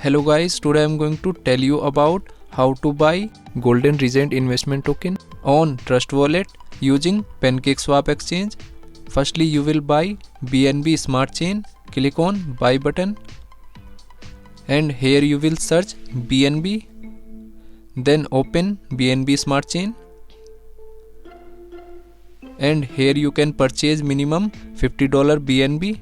Hello guys, today I am going to tell you about how to buy golden REGENT investment token on Trust Wallet using PancakeSwap exchange. Firstly, you will buy BNB Smart Chain. Click on buy button and here you will search BNB. Then open BNB Smart Chain and here you can purchase minimum $50 BNB,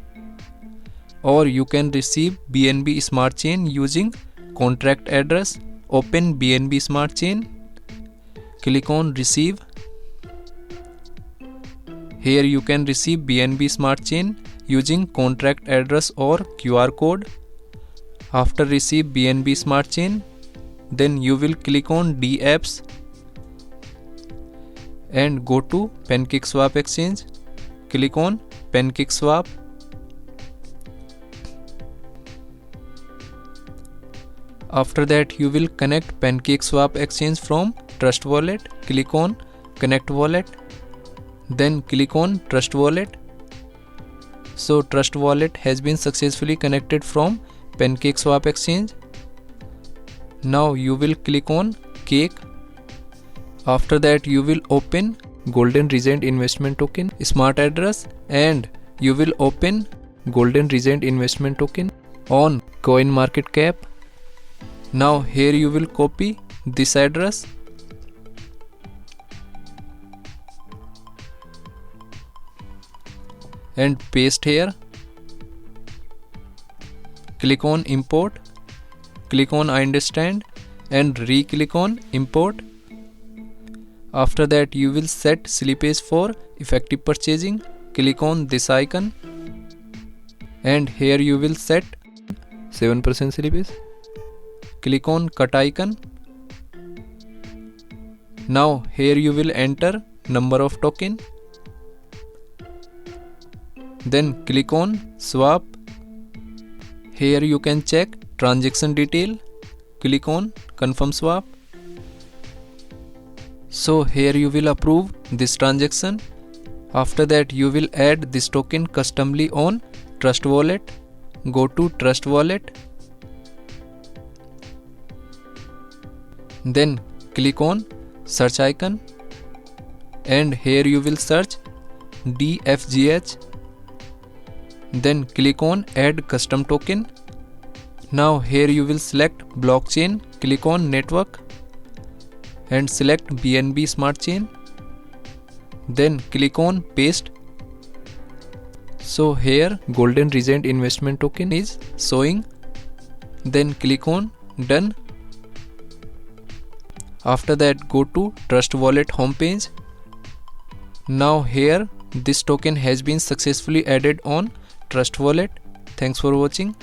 or you can receive BNB Smart Chain using contract address. Open BNB Smart Chain, click on receive. Here you can receive BNB Smart Chain using contract address or QR code. After receive BNB Smart Chain, then you will click on D apps and go to PancakeSwap exchange. Click on PancakeSwap. After that, you will connect PancakeSwap exchange from Trust Wallet. Click on Connect Wallet. Then click on Trust Wallet. So Trust Wallet has been successfully connected from PancakeSwap exchange. Now you will click on Cake. After that, you will open golden REGENT investment token smart address and you will open golden REGENT investment token on CoinMarketCap. Now here you will copy this address and paste here. Click on import, click on I understand and re-click on import. After that, you will set slippage for effective purchasing. Click on this icon and here you will set 7% slippage. Click on cut icon. Now here you will enter number of token. Then click on swap. Here you can check transaction detail. Click on confirm swap. So here you will approve this transaction. After that, you will add this token customly on Trust Wallet. Go to Trust Wallet. Then click on search icon and here you will search DFGH. Then click on add custom token. Now here you will select blockchain. Click on network and select BNB Smart Chain. Then click on paste. So here golden REGENT investment token is showing. Then click on done. After that, go to Trust Wallet homepage. Now here this token has been successfully added on Trust Wallet. Thanks for watching.